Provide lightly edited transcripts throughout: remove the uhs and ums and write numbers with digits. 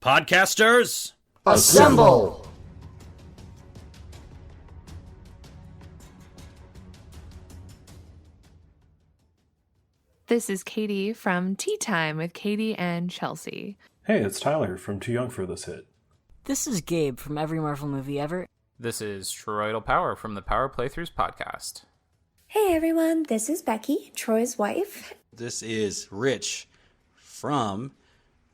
Podcasters, assemble! This is Katie from Tea Time with Katie and Chelsea. Hey, it's Tyler from Too Young for This Hit. This is Gabe from Every Marvel Movie Ever. This is Troytle Power from the Power Playthroughs podcast. Hey everyone, this is Becky, Troy's wife. This is Rich from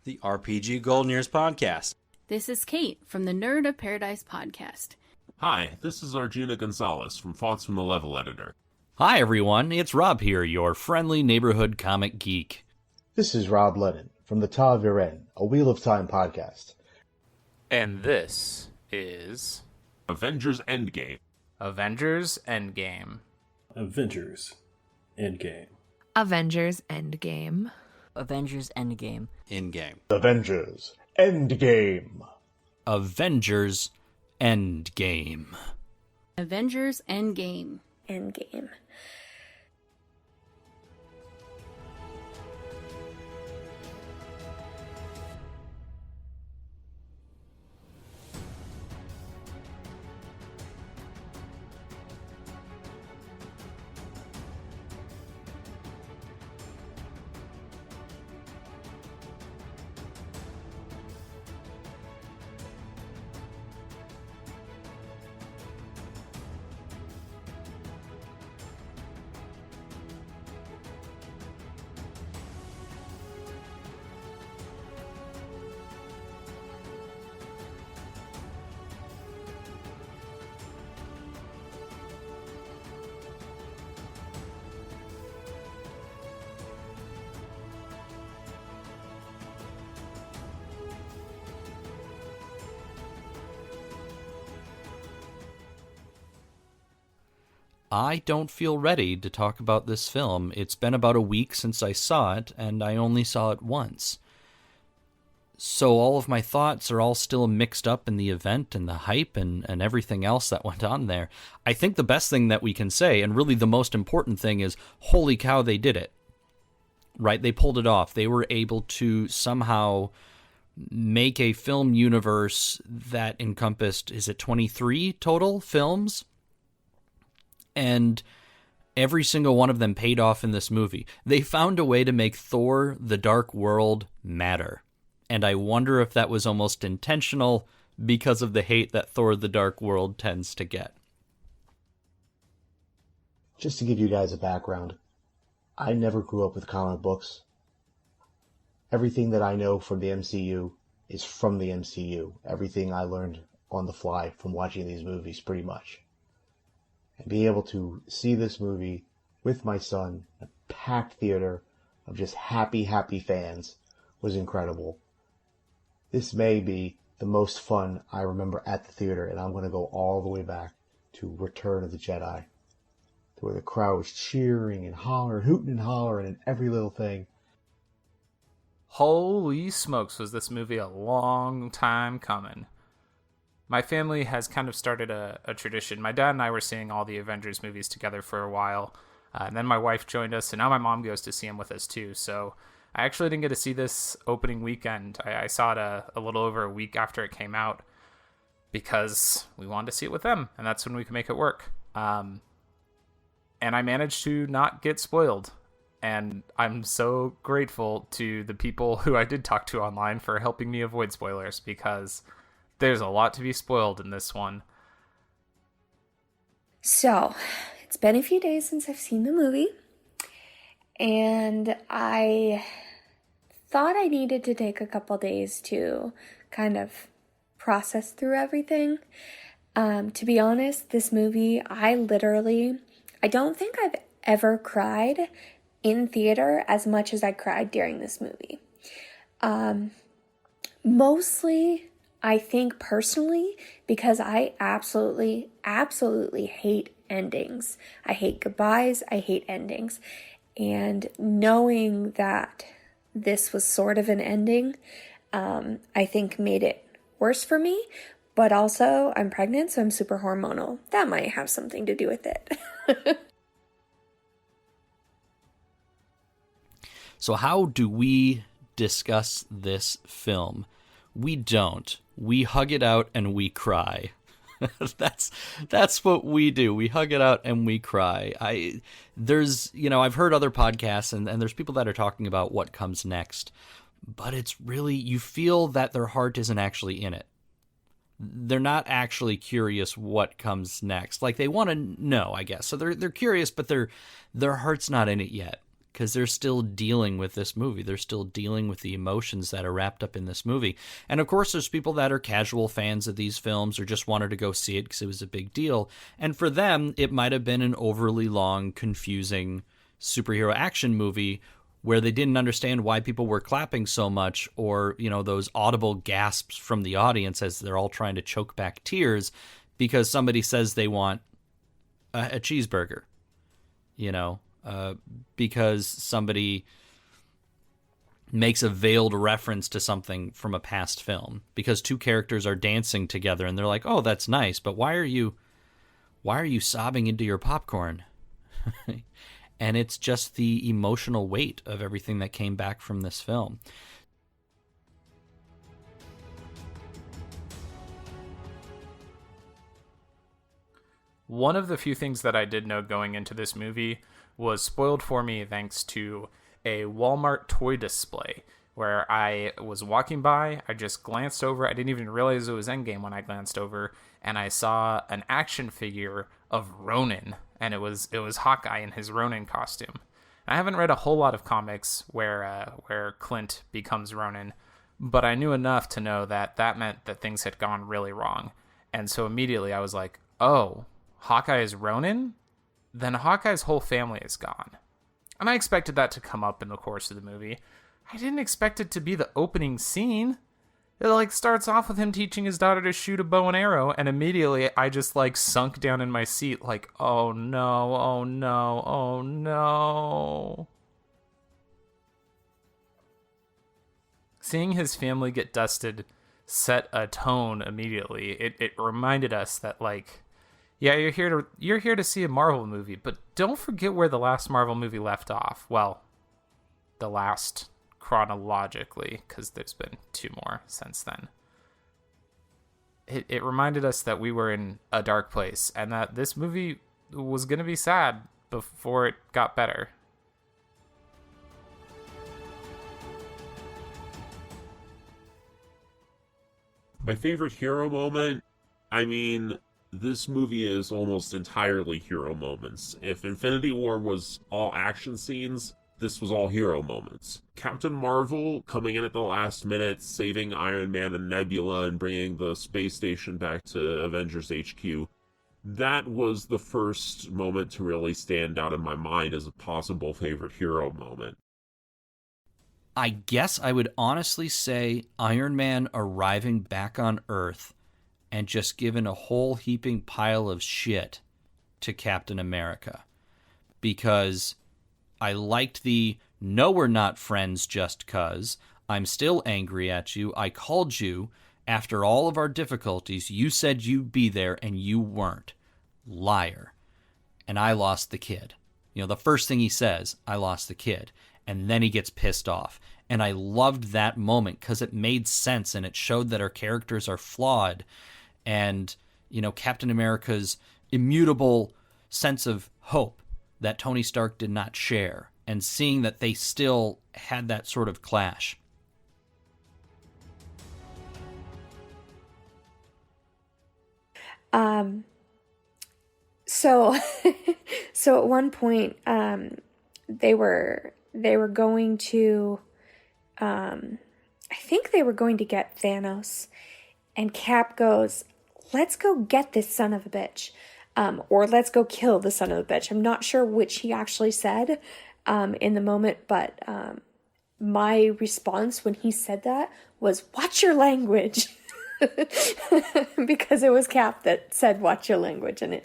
the RPG Golden Years podcast. This is Kate from the Nerd of Paradise podcast. Hi, this is Arjuna Gonzalez from Thoughts from the Level Editor. Hi everyone, it's Rob here, your friendly neighborhood comic geek. This is Rob Lennon from the Ta Viren, a Wheel of Time podcast. And this is... Avengers Endgame. Avengers Endgame. Avengers Endgame. Avengers Endgame. Avengers Endgame. Endgame. Avengers Endgame. Avengers Endgame. Avengers Endgame. Endgame. I don't feel ready to talk about this film. It's been about a week since I saw it, and I only saw it once. So all of my thoughts are all still mixed up in the event and the hype and everything else that went on there. I think the best thing that we can say, and really the most important thing, is holy cow, they did it. Right? They pulled it off. They were able to somehow make a film universe that encompassed, is it 23 total films? And every single one of them paid off in this movie. They found a way to make Thor: The Dark World matter. And I wonder if that was almost intentional because of the hate that Thor: The Dark World tends to get. Just to give you guys a background, I never grew up with comic books. Everything that I know from the MCU is from the MCU. Everything I learned on the fly from watching these movies, pretty much. And being able to see this movie with my son, a packed theater of just happy fans, was incredible. This may be the most fun I remember at the theater, and I'm going to go all the way back to Return of the Jedi, where the crowd was cheering and hollering, hooting and hollering, and every little thing. Holy smokes, was this movie a long time coming. My family has kind of started a tradition. My dad and I were seeing all the Avengers movies together for a while. And then my wife joined us, and now my mom goes to see them with us too. So I actually didn't get to see this opening weekend. I saw it a little over a week after it came out because we wanted to see it with them, and that's when we could make it work. And I managed to not get spoiled. And I'm so grateful to the people who I did talk to online for helping me avoid spoilers, because there's a lot to be spoiled in this one. So, it's been a few days since I've seen the movie, and I thought I needed to take a couple days to kind of process through everything. To be honest, this movie, I don't think I've ever cried in theater as much as I cried during this movie. Mostly, I think personally, because I absolutely hate endings. I hate goodbyes. I hate endings. And knowing that this was sort of an ending, I think made it worse for me. But also, I'm pregnant, so I'm super hormonal. That might have something to do with it. So how do we discuss this film? We don't. We hug it out and we cry. That's what we do. We hug it out and we cry. I've heard other podcasts and there's people that are talking about what comes next, but it's really, you feel that their heart isn't actually in it. They're not actually curious what comes next. Like, they want to know, I guess. So they're curious, but their heart's not in it yet, because they're still dealing with this movie. They're still dealing with the emotions that are wrapped up in this movie. And of course, there's people that are casual fans of these films or just wanted to go see it because it was a big deal. And for them, it might have been an overly long, confusing superhero action movie where they didn't understand why people were clapping so much, or, those audible gasps from the audience as they're all trying to choke back tears because somebody says they want a cheeseburger, because somebody makes a veiled reference to something from a past film, because two characters are dancing together and they're like, oh, that's nice, but why are you sobbing into your popcorn? And it's just the emotional weight of everything that came back from this film. One of the few things that I did know going into this movie was spoiled for me thanks to a Walmart toy display where I was walking by. I just glanced over. I didn't even realize it was Endgame when I glanced over, and I saw an action figure of Ronin, and it was Hawkeye in his Ronin costume. And I haven't read a whole lot of comics where Clint becomes Ronin, but I knew enough to know that meant that things had gone really wrong. And so immediately I was like, oh, Hawkeye is Ronin? Then Hawkeye's whole family is gone. And I expected that to come up in the course of the movie. I didn't expect it to be the opening scene. It starts off with him teaching his daughter to shoot a bow and arrow, and immediately I just sunk down in my seat like, oh no, oh no, oh no. Seeing his family get dusted set a tone immediately. It reminded us that yeah, you're here to see a Marvel movie, but don't forget where the last Marvel movie left off. Well, the last chronologically, because there's been two more since then. It reminded us that we were in a dark place and that this movie was going to be sad before it got better. My favorite hero moment, this movie is almost entirely hero moments. If Infinity War was all action scenes, this was all hero moments. Captain Marvel coming in at the last minute, saving Iron Man and Nebula and bringing the space station back to Avengers HQ. That was the first moment to really stand out in my mind as a possible favorite hero moment. I guess I would honestly say Iron Man arriving back on Earth and just giving a whole heaping pile of shit to Captain America. Because I liked the, no, we're not friends just 'cause. I'm still angry at you. I called you after all of our difficulties. You said you'd be there and you weren't. Liar. And I lost the kid. The first thing he says, I lost the kid. And then he gets pissed off. And I loved that moment because it made sense and it showed that our characters are flawed. And, Captain America's immutable sense of hope that Tony Stark did not share, and seeing that they still had that sort of clash. So at one point, they were going to, I think they were going to get Thanos, and Cap goes, let's go get this son of a bitch. Or let's go kill the son of a bitch. I'm not sure which he actually said in the moment, but my response when he said that was, watch your language. Because it was Cap that said, watch your language. And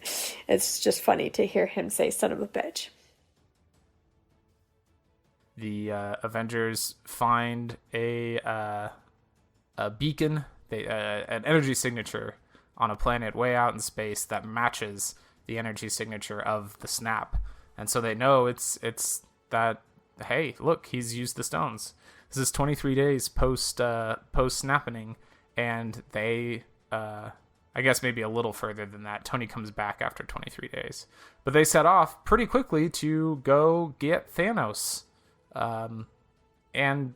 it's just funny to hear him say son of a bitch. The Avengers find a beacon, an energy signature on a planet way out in space that matches the energy signature of the snap. And so they know it's that, hey, look, he's used the stones. This is 23 days post snapping, and they I guess maybe a little further than that. Tony comes back after 23 days. But they set off pretty quickly to go get Thanos. And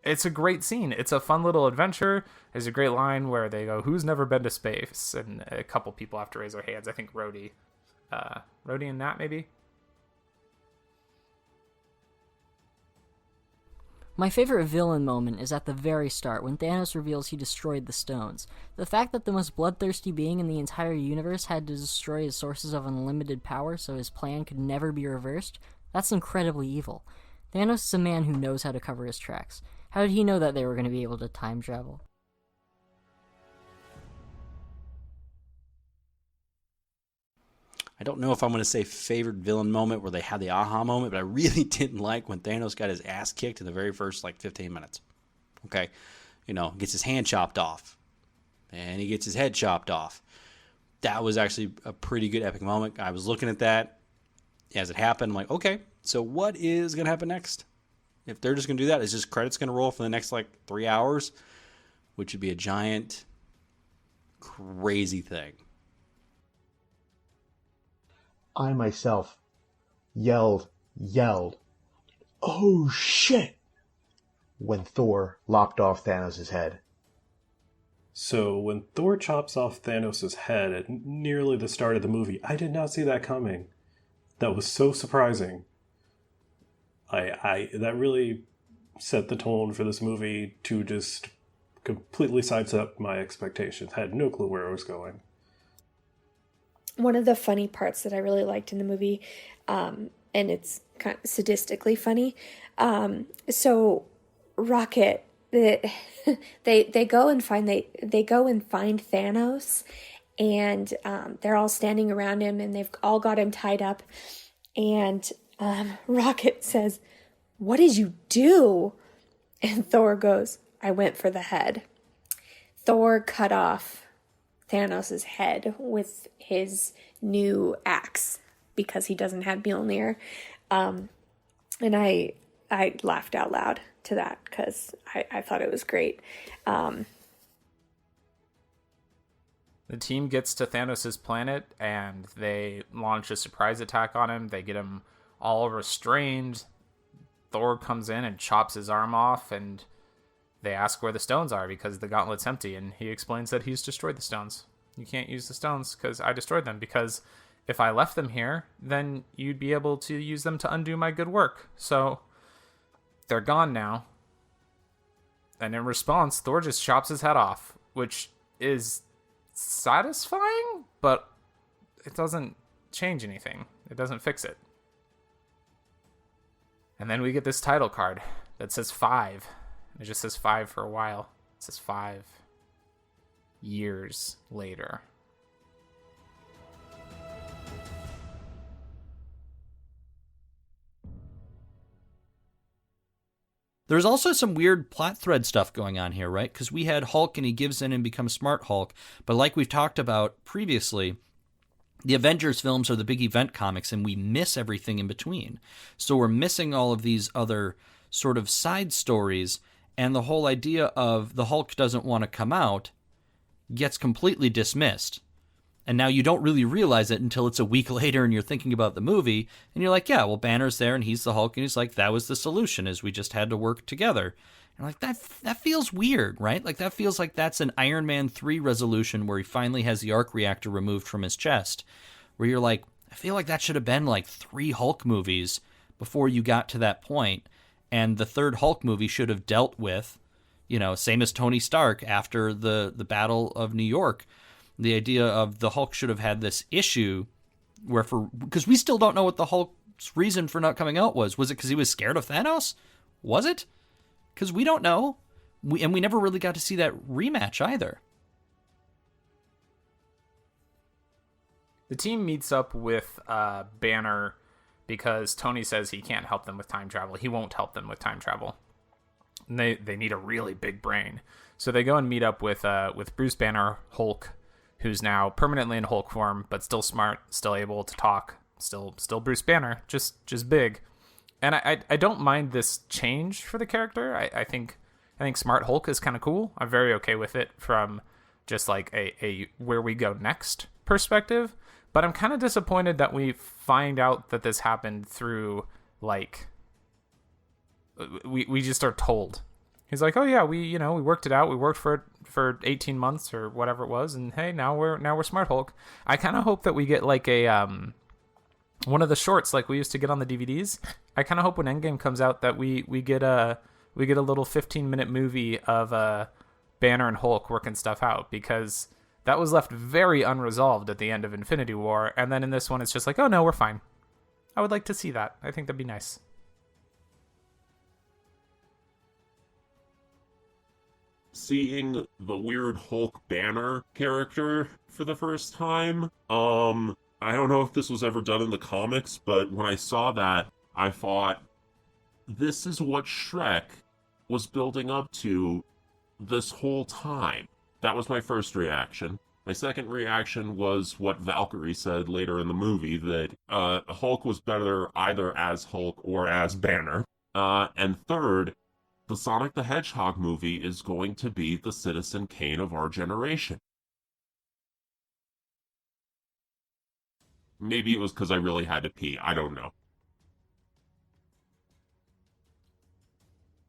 it's a great scene. It's a fun little adventure. There's a great line where they go, "Who's never been to space?" And a couple people have to raise their hands. I think Rhodey and Nat, maybe? My favorite villain moment is at the very start, when Thanos reveals he destroyed the stones. The fact that the most bloodthirsty being in the entire universe had to destroy his sources of unlimited power so his plan could never be reversed, that's incredibly evil. Thanos is a man who knows how to cover his tracks. How did he know that they were going to be able to time travel? I don't know if I'm going to say favorite villain moment where they had the aha moment, but I really didn't like when Thanos got his ass kicked in the very first 15 minutes. Okay, gets his hand chopped off, and he gets his head chopped off. That was actually a pretty good epic moment. I was looking at that as it happened. I'm like, okay, so what is going to happen next? If they're just going to do that, is just credits going to roll for the next 3 hours, which would be a giant, crazy thing. I myself yelled, "Oh shit!" when Thor lopped off Thanos' head. So when Thor chops off Thanos' head at nearly the start of the movie, I did not see that coming. That was so surprising. I that really set the tone for this movie to just completely sidestep my expectations. I had no clue where it was going. One of the funny parts that I really liked in the movie, and it's kind of sadistically funny. So Rocket, they go and find Thanos, and they're all standing around him, and they've all got him tied up. And Rocket says, "What did you do?" And Thor goes, "I went for the head." Thor cut off Thanos' head with his new axe because he doesn't have Mjolnir. And I laughed out loud to that because I thought it was great. The team gets to Thanos' planet and they launch a surprise attack on him. They get him all restrained. Thor comes in and chops his arm off, and they ask where the stones are because the gauntlet's empty, and he explains that he's destroyed the stones. You can't use the stones because I destroyed them, because if I left them here, then you'd be able to use them to undo my good work. So they're gone now. And in response, Thor just chops his head off, which is satisfying, but it doesn't change anything. It doesn't fix it. And then we get this title card that says 5. It just says 5 for a while. It says 5 years later. There's also some weird plot thread stuff going on here, right? Because we had Hulk and he gives in and becomes Smart Hulk. But like we've talked about previously, the Avengers films are the big event comics and we miss everything in between. So we're missing all of these other sort of side stories, and the whole idea of the Hulk doesn't want to come out gets completely dismissed. And now you don't really realize it until it's a week later and you're thinking about the movie, and you're like, yeah, well, Banner's there and he's the Hulk, and he's like, that was the solution, is we just had to work together. And like, that feels weird, right? Like, that feels like that's an Iron Man 3 resolution where he finally has the arc reactor removed from his chest, where you're like, I feel like that should have been like 3 Hulk movies before you got to that point. And the third Hulk movie should have dealt with, same as Tony Stark after the Battle of New York. The idea of the Hulk should have had this issue where because we still don't know what the Hulk's reason for not coming out was. Was it because he was scared of Thanos? Was it? Because we don't know. We never really got to see that rematch either. The team meets up with Banner because Tony says he can't help them with time travel. He won't help them with time travel. And they need a really big brain. So they go and meet up with Bruce Banner, Hulk, who's now permanently in Hulk form, but still smart, still able to talk, still Bruce Banner, just big. And I don't mind this change for the character. I think Smart Hulk is kind of cool. I'm very okay with it from just like a where we go next perspective. But I'm kind of disappointed that we find out that this happened through like we just are told. He's like, oh yeah, we worked it out. We worked for it for 18 months or whatever it was, and hey, now we're Smart Hulk. I kind of hope that we get like a one of the shorts like we used to get on the DVDs. I kind of hope when Endgame comes out that we get a little 15-minute movie of Banner and Hulk working stuff out, because that was left very unresolved at the end of Infinity War, and then in this one it's just like, oh no, we're fine. I would like to see that. I think that'd be nice. Seeing the weird Hulk Banner character for the first time, I don't know if this was ever done in the comics, but when I saw that, I thought, this is what Shrek was building up to this whole time. That was my first reaction. My second reaction was what Valkyrie said later in the movie, that Hulk was better either as Hulk or as Banner. And third, the Sonic the Hedgehog movie is going to be the Citizen Kane of our generation. Maybe it was because I really had to pee. I don't know.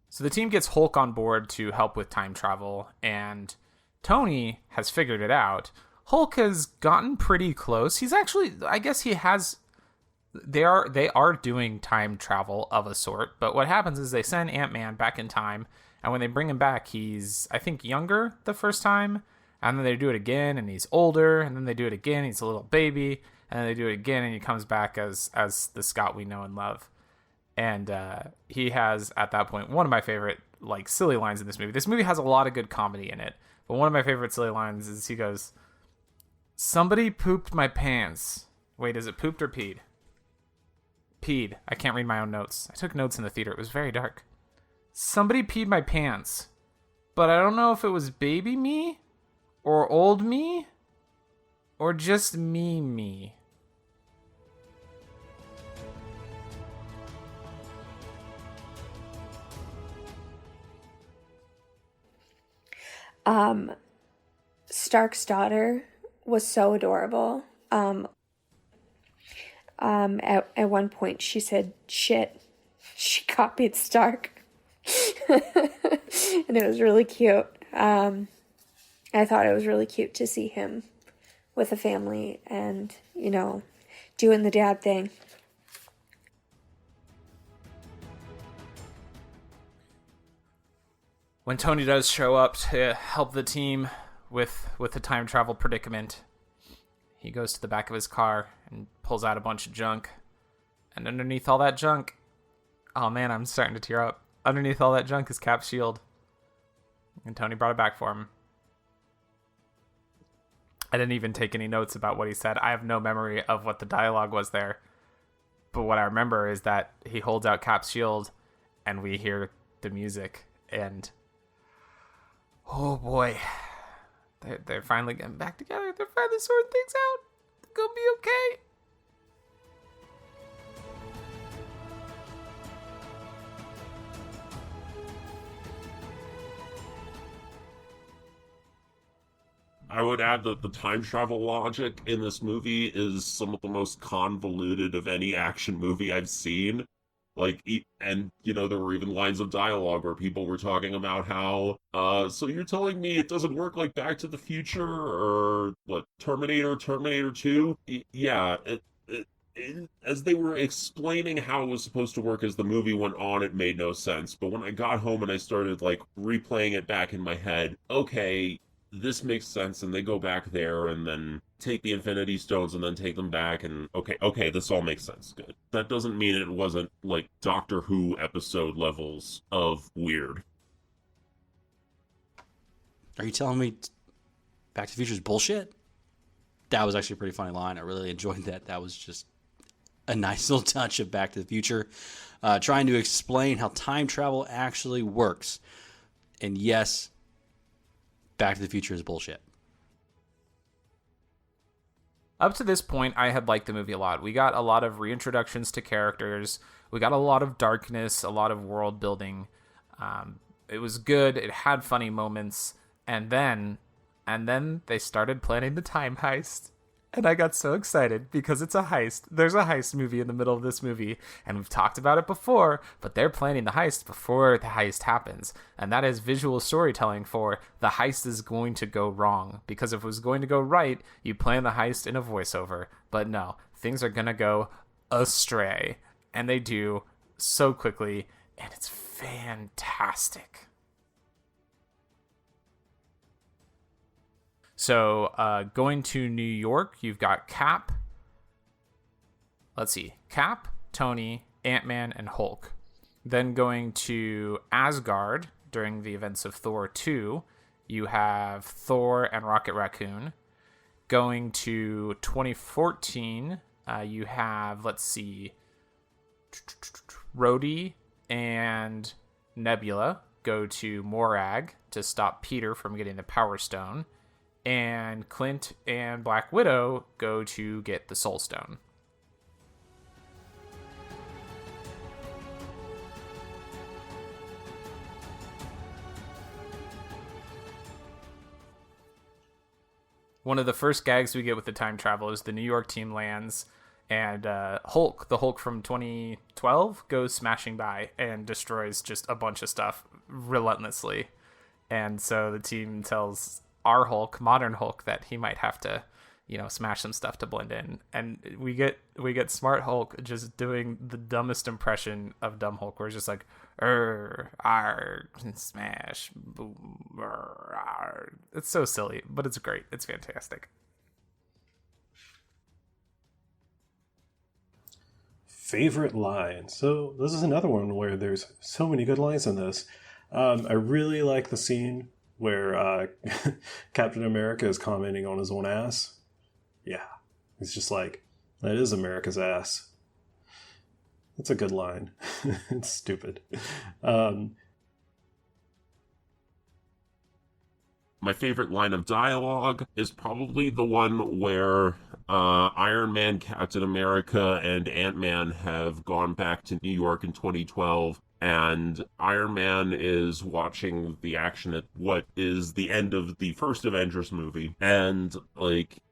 So the team gets Hulk on board to help with time travel, and Tony has figured it out. Hulk has gotten pretty close. He's actually, I guess he has, they are doing time travel of a sort, but what happens is they send Ant-Man back in time, and when they bring him back, he's, I think, younger the first time, and then they do it again, and he's older, and then they do it again, he's a little baby, and then they do it again, and he comes back as the Scott we know and love. And he has, at that point, one of my favorite like silly lines in this movie. This movie has a lot of good comedy in it, but one of my favorite silly lines is he goes, "Somebody pooped my pants." Wait, is it pooped or peed? Peed. I can't read my own notes. I took notes in the theater. It was very dark. Somebody peed my pants, but I don't know if it was baby me or old me or just me. Stark's daughter was so adorable. At one point she said, shit, she copied Stark. And it was really cute. I thought it was really cute to see him with a family and, doing the dad thing. When Tony does show up to help the team with the time travel predicament, he goes to the back of his car and pulls out a bunch of junk. And underneath all that junk, oh man, I'm starting to tear up. Underneath all that junk is Cap's shield. And Tony brought it back for him. I didn't even take any notes about what he said. I have no memory of what the dialogue was there. But what I remember is that he holds out Cap's shield and we hear the music, and oh boy, they're finally getting back together. They're finally sorting things out. It's gonna be okay. I would add that the time travel logic in this movie is some of the most convoluted of any action movie I've seen. And there were even lines of dialogue where people were talking about how, so you're telling me it doesn't work like Back to the Future or, Terminator 2? Yeah, as they were explaining how it was supposed to work as the movie went on, it made no sense. But when I got home and I started, replaying it back in my head, okay, this makes sense, and they go back there and then take the Infinity Stones and then take them back, and okay, this all makes sense. Good. That doesn't mean it wasn't Doctor Who episode levels of weird. Are you telling me Back to the Future is bullshit? That was actually a pretty funny line. I really enjoyed that. That was just a nice little touch of Back to the Future, trying to explain how time travel actually works. And yes, Back to the Future is bullshit. Up to this point, I had liked the movie a lot. We got a lot of reintroductions to characters. We got a lot of darkness, a lot of world building. It was good. It had funny moments. And then they started planning the time heist. And I got so excited because it's a heist. There's a heist movie in the middle of this movie, and we've talked about it before, but they're planning the heist before the heist happens. And that is visual storytelling for the heist is going to go wrong. Because if it was going to go right, you plan the heist in a voiceover. But no, things are going to go astray. And they do so quickly, and it's fantastic. So, going to New York, you've got Cap. Let's see. Cap, Tony, Ant-Man, and Hulk. Then going to Asgard during the events of Thor 2, you have Thor and Rocket Raccoon. Going to 2014, you have, let's see, Rhodey and Nebula go to Morag to stop Peter from getting the Power Stone. And Clint and Black Widow go to get the Soul Stone. One of the first gags we get with the time travel is the New York team lands, and Hulk, the Hulk from 2012, goes smashing by and destroys just a bunch of stuff relentlessly. And so the team tells our Hulk, modern Hulk, that he might have to, smash some stuff to blend in. And we get smart Hulk just doing the dumbest impression of dumb Hulk, where it's just like, smash, boom, It's so silly, but it's great. It's fantastic. Favorite line. So this is another one where there's so many good lines in this. I really like the scene where Captain America is commenting on his own ass. Yeah, he's just like, that is America's ass. That's a good line. It's stupid. My favorite line of dialogue is probably the one where Iron Man, Captain America, and Ant-Man have gone back to New York in 2012. And Iron Man is watching the action at what is the end of the first Avengers movie. And,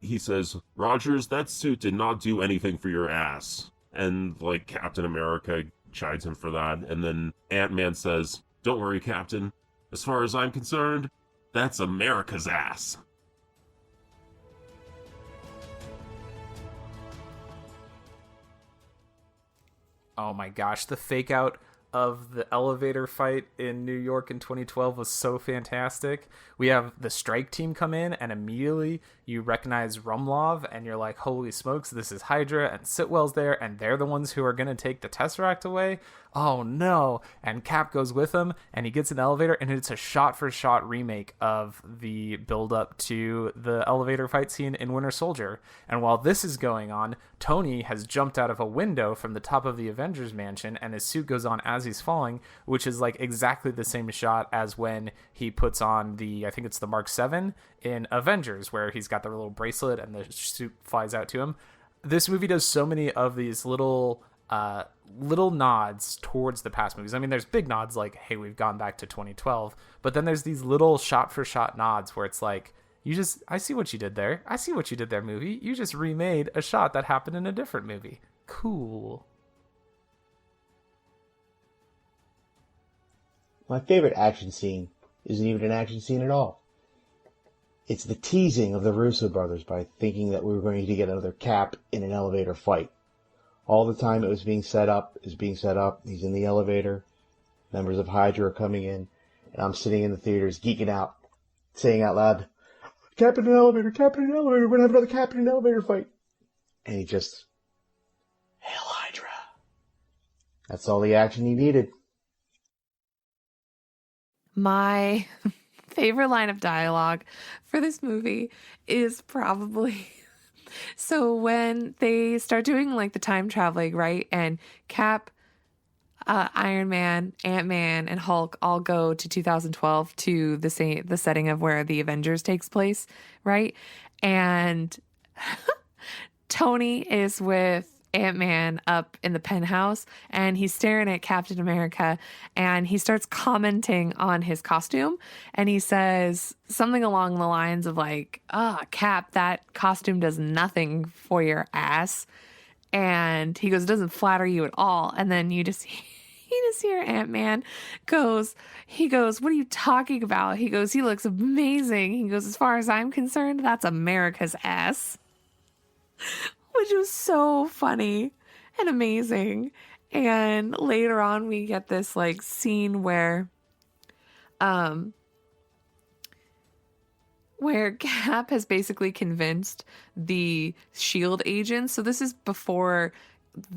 he says, Rogers, that suit did not do anything for your ass. And, Captain America chides him for that. And then Ant-Man says, don't worry, Captain. As far as I'm concerned, that's America's ass. Oh my gosh, the fake out of the elevator fight in New York in 2012 was so fantastic. We have the strike team come in, and immediately you recognize Rumlov, and you're like, holy smokes, this is Hydra, and Sitwell's there, and they're the ones who are going to take the Tesseract away. Oh no. And Cap goes with them, and he gets in the elevator, and it's a shot-for-shot remake of the build-up to the elevator fight scene in Winter Soldier. And while this is going on, Tony has jumped out of a window from the top of the Avengers mansion, and his suit goes on as he's falling, which is exactly the same shot as when he puts on I think it's the Mark 7 in Avengers, where he's got the little bracelet and the suit flies out to him. This movie does so many of these little nods towards the past movies. I mean, there's big nods like, hey, we've gone back to 2012, but then there's these little shot-for-shot nods where it's like, I see what you did there. I see what you did there, movie. You just remade a shot that happened in a different movie. Cool. My favorite action scene isn't even an action scene at all. It's the teasing of the Russo brothers by thinking that we were going to get another Cap in an elevator fight. All the time it was being set up. He's in the elevator. Members of Hydra are coming in. And I'm sitting in the theaters geeking out, saying out loud, Cap in an elevator, Cap in an elevator, we're going to have another Cap in an elevator fight. And he just, Hail Hydra. That's all the action he needed. My favorite line of dialogue for this movie is probably... So when they start doing the time traveling, right? And Cap, Iron Man, Ant-Man, and Hulk all go to 2012 to the setting of where the Avengers takes place, right? And Tony is with Ant-Man up in the penthouse, and he's staring at Captain America, and he starts commenting on his costume, and he says something along the lines of like, Cap, that costume does nothing for your ass. And he goes, it doesn't flatter you at all. And then you just hear Ant-Man he goes, what are you talking about? He goes, he looks amazing. He goes, as far as I'm concerned, that's America's ass. Which was so funny and amazing. And later on, we get this like scene where Cap has basically convinced the SHIELD agents. So this is before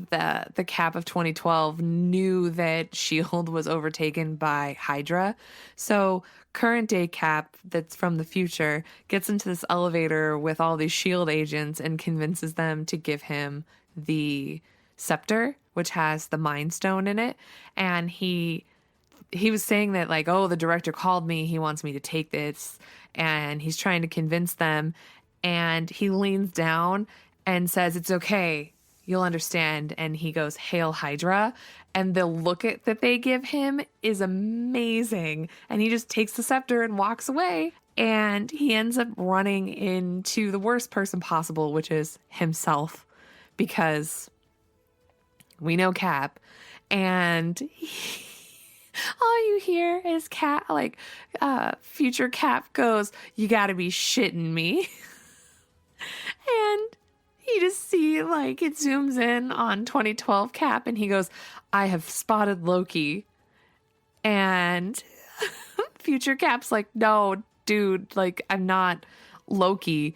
the Cap of 2012 knew that SHIELD was overtaken by Hydra. So current day Cap, that's from the future, gets into this elevator with all these SHIELD agents and convinces them to give him the scepter, which has the Mind Stone in it. And he was saying that like, oh, the director called me, he wants me to take this, and he's trying to convince them. And he leans down and says, it's okay, you'll understand. And he goes, Hail Hydra. And the look that they give him is amazing. And he just takes the scepter and walks away. And he ends up running into the worst person possible, which is himself, because we know Cap. And all you hear is Cap, like, future Cap goes, you gotta be shitting me. And you just see, like, it zooms in on 2012 Cap, and he goes, I have spotted Loki. And future Cap's like, no, dude, like, I'm not Loki.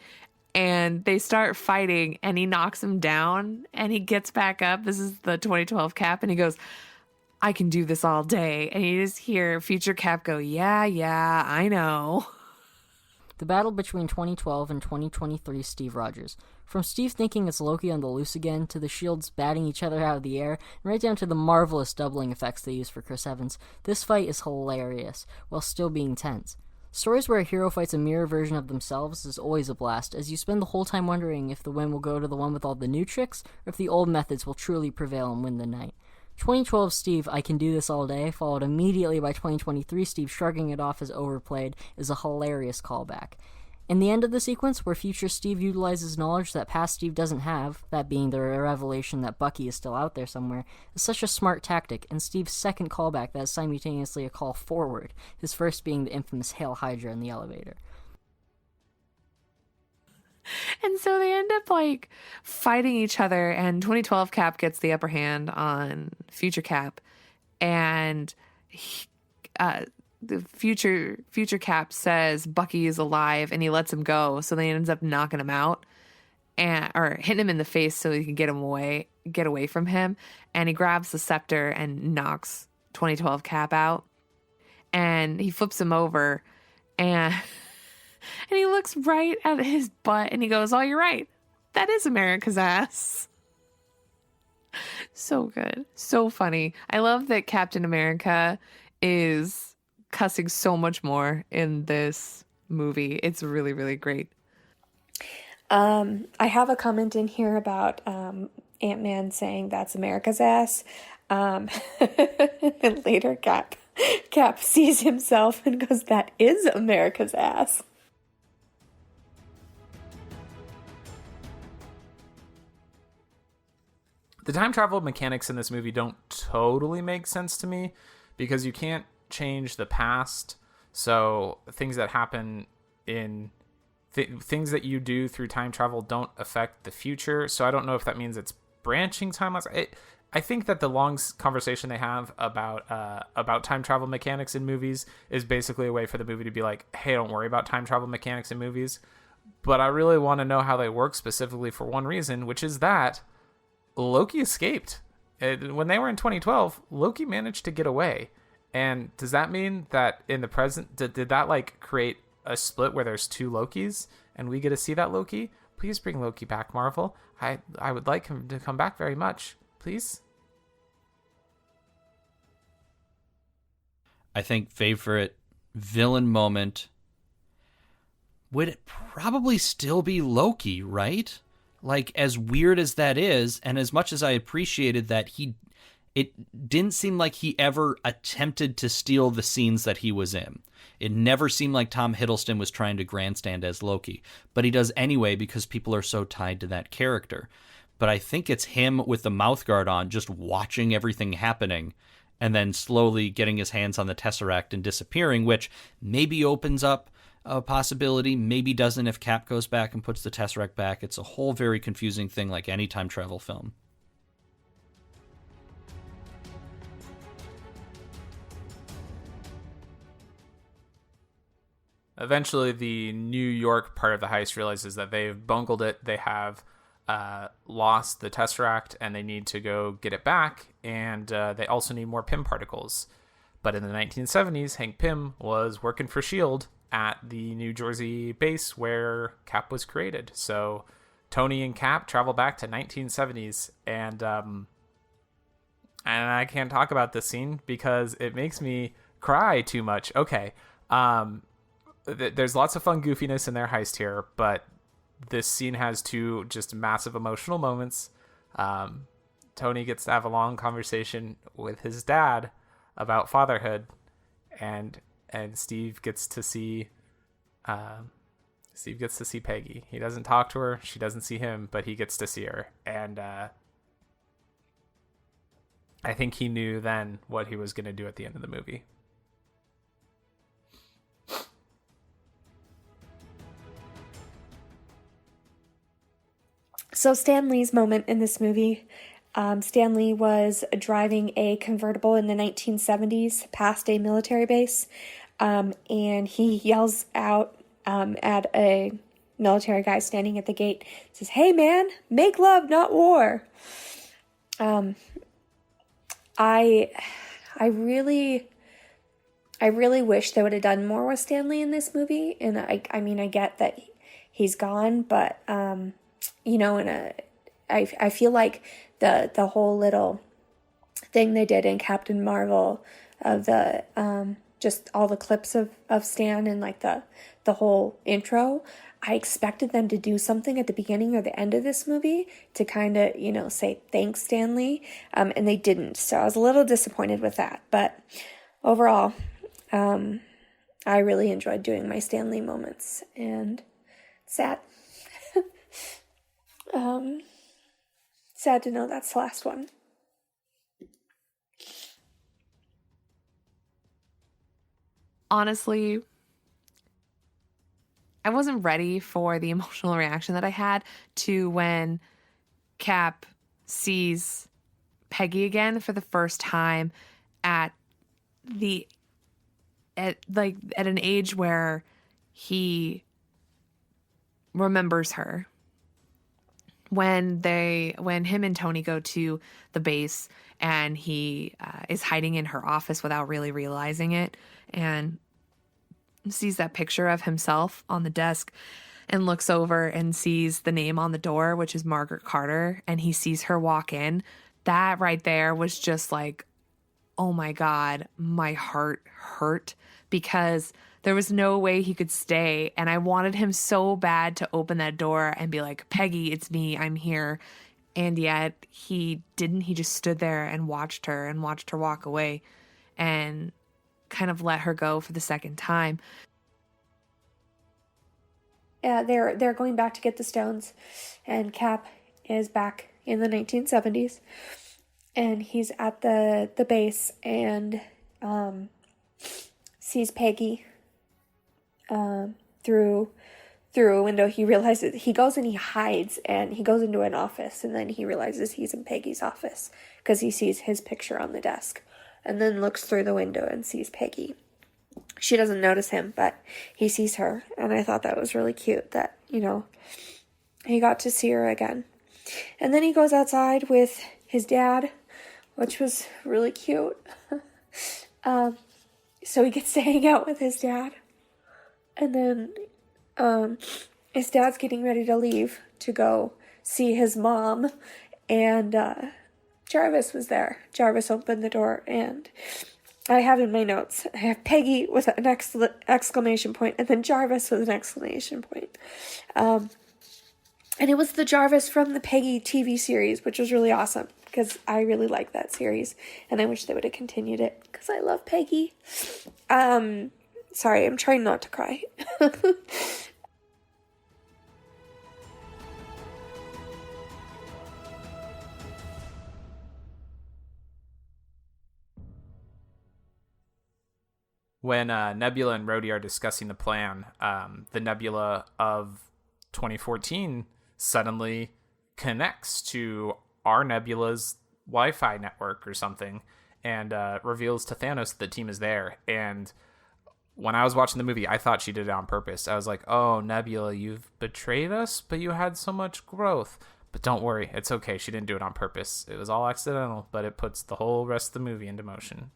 And they start fighting, and he knocks him down, and he gets back up. This is the 2012 Cap, and he goes, I can do this all day. And you just hear future Cap go, yeah, I know. The battle between 2012 and 2023 Steve Rogers. From Steve thinking it's Loki on the loose again, to the shields batting each other out of the air, and right down to the marvelous doubling effects they use for Chris Evans, this fight is hilarious, while still being tense. Stories where a hero fights a mirror version of themselves is always a blast, as you spend the whole time wondering if the win will go to the one with all the new tricks, or if the old methods will truly prevail and win the night. 2012 Steve, I can do this all day, followed immediately by 2023 Steve shrugging it off as overplayed, is a hilarious callback. And the end of the sequence, where future Steve utilizes knowledge that past Steve doesn't have, that being the revelation that Bucky is still out there somewhere, is such a smart tactic, and Steve's second callback that is simultaneously a call forward, his first being the infamous Hail Hydra in the elevator. And so they end up like fighting each other, and 2012 Cap gets the upper hand on future Cap, and the future Cap says Bucky is alive, and he lets him go. So they ends up knocking him out, or hitting him in the face so he can get away from him. And he grabs the scepter and knocks 2012 Cap out, and he flips him over, and he looks right at his butt, and he goes, oh, you're right, that is America's ass. So good, so funny. I love that Captain America is cussing so much more in this movie. It's really, really great. I have a comment in here about Ant-Man saying that's America's ass. And later Cap sees himself and goes, that is America's ass. The time travel mechanics in this movie don't totally make sense to me, because you can't change the past. So things that happen in things that you do through time travel don't affect the future. So I don't know if that means it's branching timelines. I think that the long conversation they have about time travel mechanics in movies is basically a way for the movie to be like, hey, don't worry about time travel mechanics in movies. But I really want to know how they work, specifically for one reason, which is that Loki escaped. When they were in 2012, Loki managed to get away. And does that mean that in the present, did that like create a split where there's two Lokis and we get to see that Loki? Please bring Loki back, Marvel. I would like him to come back very much. Please. I think favorite villain moment would probably still be Loki, right? like, as weird as that is, and as much as I appreciated that it didn't seem like he ever attempted to steal the scenes that he was in. It never seemed like Tom Hiddleston was trying to grandstand as Loki, but he does anyway because people are so tied to that character. But I think it's him with the mouth guard on, just watching everything happening, and then slowly getting his hands on the Tesseract and disappearing, which maybe opens up a possibility, maybe doesn't if Cap goes back and puts the Tesseract back. It's a whole very confusing thing, like any time travel film. Eventually, the New York part of the heist realizes that they've bungled it. They have lost the Tesseract, and they need to go get it back. And they also need more Pym particles. But in the 1970s, Hank Pym was working for S.H.I.E.L.D. at the New Jersey base where Cap was created. So Tony and Cap travel back to 1970s, and I can't talk about this scene because it makes me cry too much. Okay. There's lots of fun goofiness in their heist here, but this scene has two just massive emotional moments. Tony gets to have a long conversation with his dad about fatherhood, and Steve gets to see Peggy. He doesn't talk to her, she doesn't see him, but he gets to see her, and I think he knew then what he was going to do at the end of the movie. So Stan Lee's moment in this movie, Stan Lee was driving a convertible in the 1970s past a military base, and he yells out at a military guy standing at the gate, says, "Hey man, make love, not war." I really wish they would have done more with Stan Lee in this movie, and I mean, I get that he's gone, but you know, I feel like the whole little thing they did in Captain Marvel of the just all the clips of Stan and like the whole intro, I expected them to do something at the beginning or the end of this movie to kind of, you know, say thanks, Stan Lee, and they didn't. So I was a little disappointed with that. But overall, I really enjoyed doing my Stan Lee moments, and sad. Sad to know that's the last one. Honestly, I wasn't ready for the emotional reaction that I had to when Cap sees Peggy again for the first time at an age where he remembers her. When him and Tony go to the base and he is hiding in her office without really realizing it, and sees that picture of himself on the desk and looks over and sees the name on the door, which is Margaret Carter, and he sees her walk in, that right there was just like, oh my God, my heart hurt, because there was no way he could stay, and I wanted him so bad to open that door and be like, "Peggy, it's me, I'm here." And yet he didn't. He just stood there and watched her walk away and kind of let her go for the second time. Yeah, they're going back to get the stones, and Cap is back in the 1970s, and he's at the base and sees Peggy through a window. He realizes, he goes and he hides, and he goes into an office, and then he realizes he's in Peggy's office because he sees his picture on the desk, and then looks through the window and sees Peggy. She doesn't notice him, but he sees her, and I thought that was really cute that, you know, he got to see her again. And then he goes outside with his dad, which was really cute. So he gets to hang out with his dad. And then his dad's getting ready to leave to go see his mom. And Jarvis was there. Jarvis opened the door, and I have in my notes, I have Peggy with an exclamation point, and then Jarvis with an exclamation point. And it was the Jarvis from the Peggy TV series, which was really awesome because I really like that series. And I wish they would have continued it because I love Peggy. Sorry, I'm trying not to cry. When Nebula and Rhodey are discussing the plan, the Nebula of 2014 suddenly connects to our Nebula's Wi-Fi network or something, and reveals to Thanos that the team is there. And when I was watching the movie, I thought she did it on purpose. I was like, oh, Nebula, you've betrayed us, but you had so much growth. But don't worry, it's okay. She didn't do it on purpose. It was all accidental, but it puts the whole rest of the movie into motion.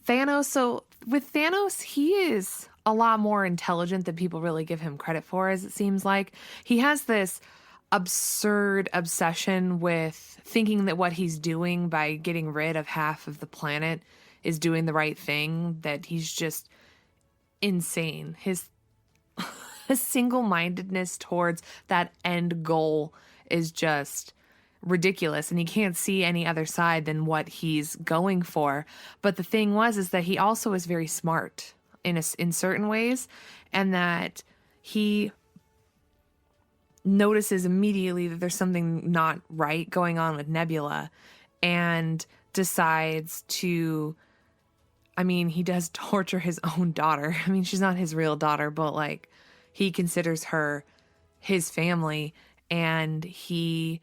Thanos, so with Thanos, he is a lot more intelligent than people really give him credit for, as it seems like. He has this absurd obsession with thinking that what he's doing by getting rid of half of the planet is doing the right thing, that he's just insane. His single-mindedness towards that end goal is just ridiculous, and he can't see any other side than what he's going for. But the thing is that he also is very smart in certain ways, and that he notices immediately that there's something not right going on with Nebula, and decides to, I mean, he does torture his own daughter. I mean, she's not his real daughter, but like, he considers her his family, and he,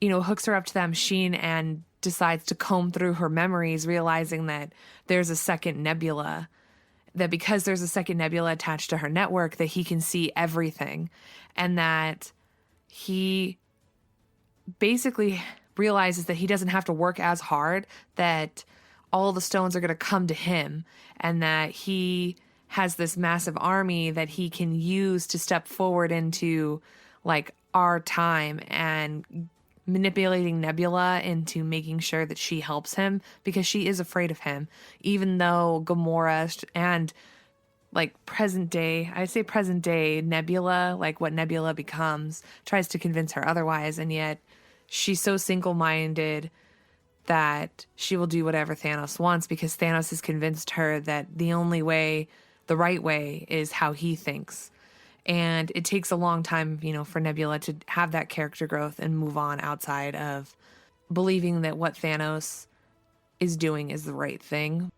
you know, hooks her up to that machine and decides to comb through her memories, realizing that there's a second Nebula, that because there's a second Nebula attached to her network, that he can see everything, and that he basically realizes that he doesn't have to work as hard, that all the stones are going to come to him, and that he has this massive army that he can use to step forward into like our time, and manipulating Nebula into making sure that she helps him, because she is afraid of him, even though Gamora and like present day Nebula, like what Nebula becomes, tries to convince her otherwise, and yet she's so single-minded that she will do whatever Thanos wants, because Thanos has convinced her that the only way, the right way, is how he thinks. And it takes a long time, you know, for Nebula to have that character growth and move on outside of believing that what Thanos is doing is the right thing.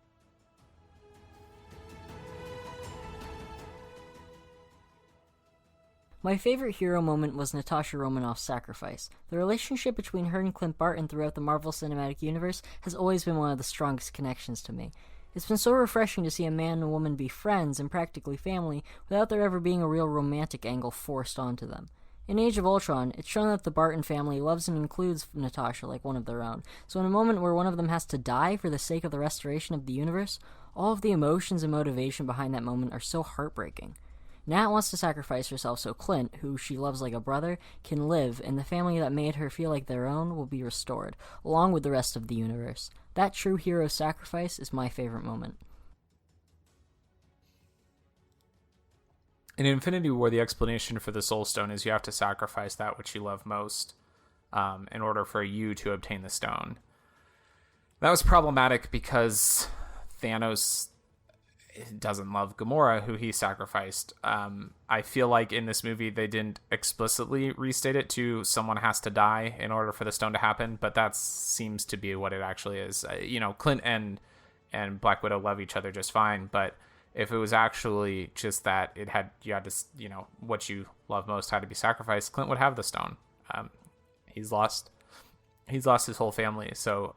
My favorite hero moment was Natasha Romanoff's sacrifice. The relationship between her and Clint Barton throughout the Marvel Cinematic Universe has always been one of the strongest connections to me. It's been so refreshing to see a man and a woman be friends and practically family without there ever being a real romantic angle forced onto them. In Age of Ultron, it's shown that the Barton family loves and includes Natasha like one of their own, so in a moment where one of them has to die for the sake of the restoration of the universe, all of the emotions and motivation behind that moment are so heartbreaking. Nat wants to sacrifice herself so Clint, who she loves like a brother, can live, and the family that made her feel like their own will be restored, along with the rest of the universe. That true hero sacrifice is my favorite moment. In Infinity War, the explanation for the Soul Stone is you have to sacrifice that which you love most in order for you to obtain the stone. That was problematic because Thanos doesn't love Gamora, who he sacrificed. I feel like in this movie they didn't explicitly restate it to someone has to die in order for the stone to happen, but that seems to be what it actually is. You know, Clint and Black Widow love each other just fine, but if it was actually just that you had to, you know, what you love most had to be sacrificed, Clint would have the stone. He's lost his whole family, so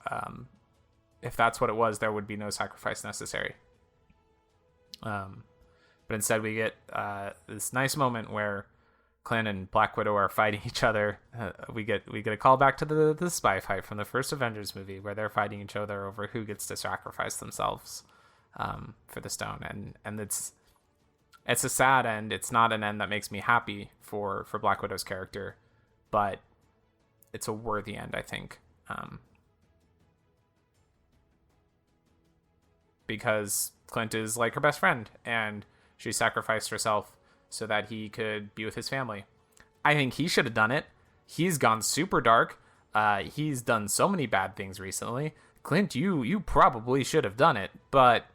if that's what it was, there would be no sacrifice necessary. But instead we get this nice moment where Clint and Black Widow are fighting each other. We get a call back to the spy fight from the first Avengers movie, where they're fighting each other over who gets to sacrifice themselves for the stone, and it's a sad end. It's not an end that makes me happy for Black Widow's character, but it's a worthy end, I think, because Clint is like her best friend, and she sacrificed herself so that he could be with his family. I think he should have done it. He's gone super dark. He's done so many bad things recently. Clint, you probably should have done it, but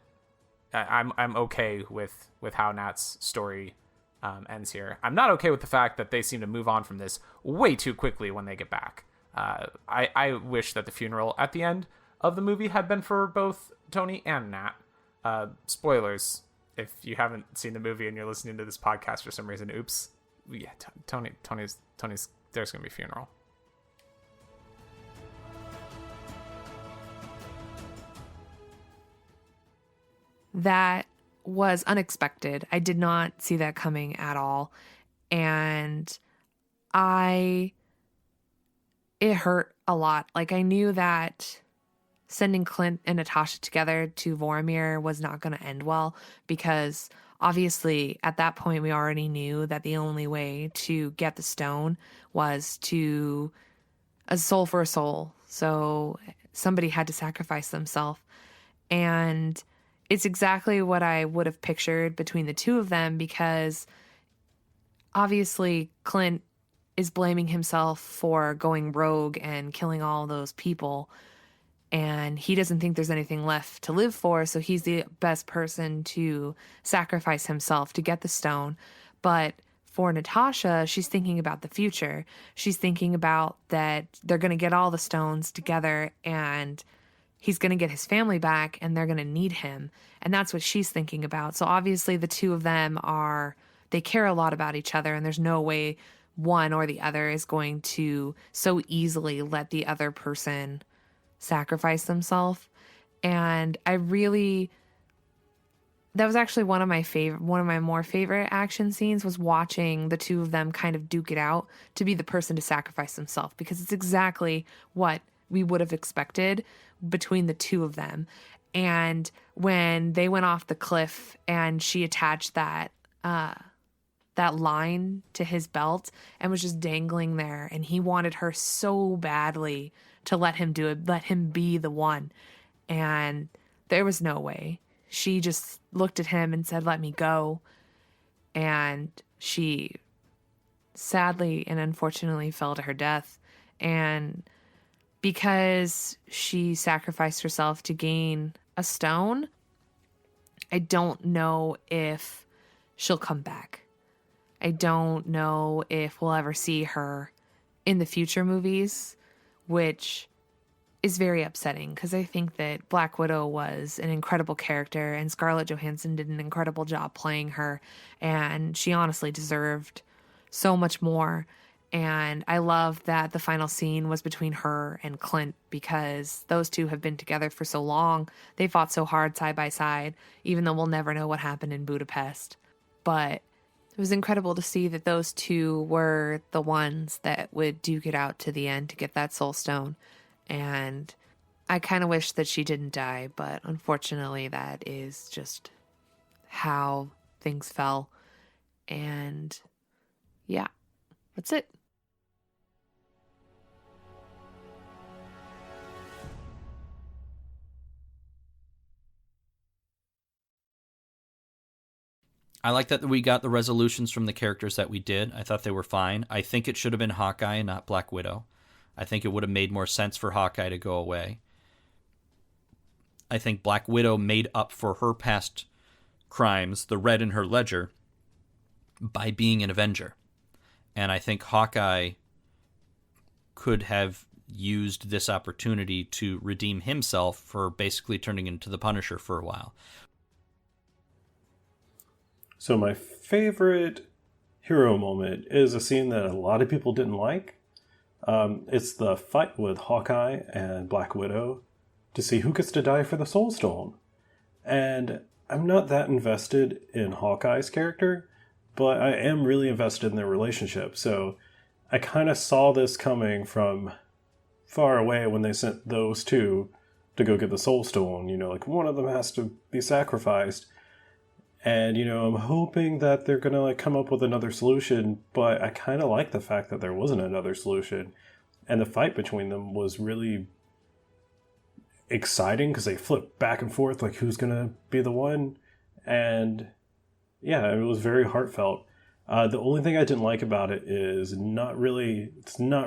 I'm okay with how Nat's story ends here. I'm not okay with the fact that they seem to move on from this way too quickly when they get back. I wish that the funeral at the end of the movie had been for both Tony and Nat. Spoilers, if you haven't seen the movie and you're listening to this podcast for some reason, oops. Yeah, Tony's there's gonna be a funeral. That was unexpected. I did not see that coming at all. And it hurt a lot. Like, I knew that sending Clint and Natasha together to Vormir was not going to end well, because obviously at that point we already knew that the only way to get the stone was to a soul for a soul. So somebody had to sacrifice themselves. And it's exactly what I would have pictured between the two of them, because obviously Clint is blaming himself for going rogue and killing all those people, and he doesn't think there's anything left to live for, so he's the best person to sacrifice himself to get the stone. But for Natasha, she's thinking about the future. She's thinking about that they're going to get all the stones together, and he's going to get his family back, and they're going to need him. And that's what she's thinking about. So obviously the two of them they care a lot about each other, and there's no way one or the other is going to so easily let the other person sacrifice themselves. And that was actually one of my more favorite action scenes, was watching the two of them kind of duke it out to be the person to sacrifice themselves, because it's exactly what we would have expected between the two of them. And when they went off the cliff and she attached that line to his belt and was just dangling there, and he wanted her so badly to let him do it, let him be the one. And there was no way. She just looked at him and said, "Let me go." And she sadly and unfortunately fell to her death. And because she sacrificed herself to gain a stone, I don't know if she'll come back. I don't know if we'll ever see her in the future movies, which is very upsetting, because I think that Black Widow was an incredible character, and Scarlett Johansson did an incredible job playing her, and she honestly deserved so much more. And I love that the final scene was between her and Clint, because those two have been together for so long. They fought so hard side by side, even though we'll never know what happened in Budapest. But it was incredible to see that those two were the ones that would duke it out to the end to get that soul stone. And I kind of wish that she didn't die, but unfortunately that is just how things fell. And yeah, that's it. I like that we got the resolutions from the characters that we did. I thought they were fine. I think it should have been Hawkeye and not Black Widow. I think it would have made more sense for Hawkeye to go away. I think Black Widow made up for her past crimes, the red in her ledger, by being an Avenger. And I think Hawkeye could have used this opportunity to redeem himself for basically turning into the Punisher for a while. So my favorite hero moment is a scene that a lot of people didn't like. It's the fight with Hawkeye and Black Widow to see who gets to die for the Soul Stone. And I'm not that invested in Hawkeye's character, but I am really invested in their relationship. So I kind of saw this coming from far away when they sent those two to go get the Soul Stone. You know, like, one of them has to be sacrificed. And, you know, I'm hoping that they're going to, like, come up with another solution, but I kind of like the fact that there wasn't another solution. And the fight between them was really exciting, because they flipped back and forth, like, who's going to be the one. And, yeah, it was very heartfelt. The only thing I didn't like about it is it's not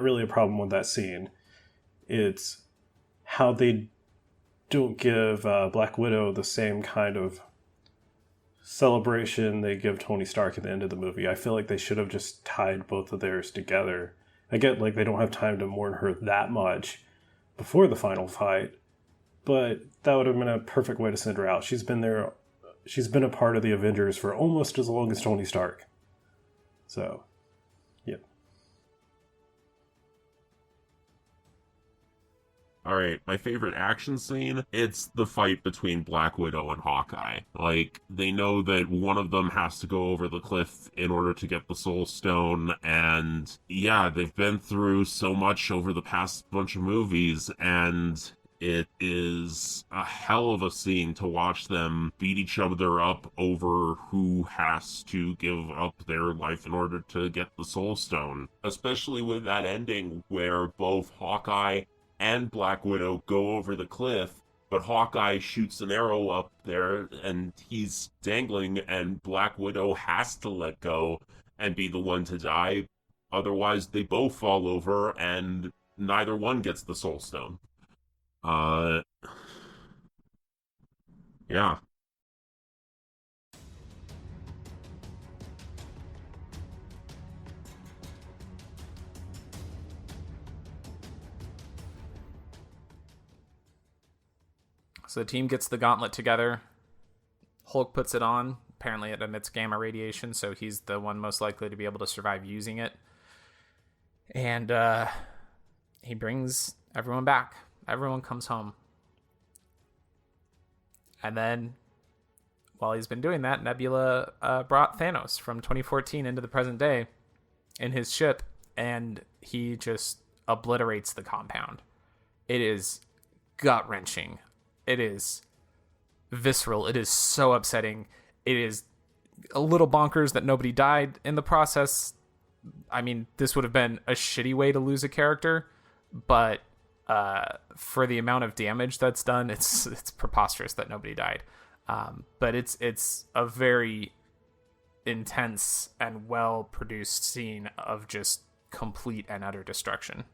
really a problem with that scene. It's how they don't give Black Widow the same kind of celebration they give Tony Stark at the end of the movie. I feel like they should have just tied both of theirs together. I get like they don't have time to mourn her that much before the final fight, but that would have been a perfect way to send her out. She's been there. She's been a part of the Avengers for almost as long as Tony Stark. So, yeah. All right, my favorite action scene, it's the fight between Black Widow and Hawkeye. Like, they know that one of them has to go over the cliff in order to get the Soul Stone, and yeah, they've been through so much over the past bunch of movies, and it is a hell of a scene to watch them beat each other up over who has to give up their life in order to get the Soul Stone. Especially with that ending where both Hawkeye and Black Widow go over the cliff, but Hawkeye shoots an arrow up there and he's dangling, and Black Widow has to let go and be the one to die. Otherwise, they both fall over and neither one gets the Soul Stone. Yeah. So the team gets the gauntlet together. Hulk puts it on. Apparently it emits gamma radiation, so he's the one most likely to be able to survive using it. And he brings everyone back. Everyone comes home. And then, while he's been doing that, Nebula brought Thanos from 2014 into the present day in his ship, and he just obliterates the compound. It is gut-wrenching. It is visceral. It is so upsetting. It is a little bonkers that nobody died in the process. I mean, this would have been a shitty way to lose a character, but for the amount of damage that's done, it's preposterous that nobody died. But it's a very intense and well-produced scene of just complete and utter destruction.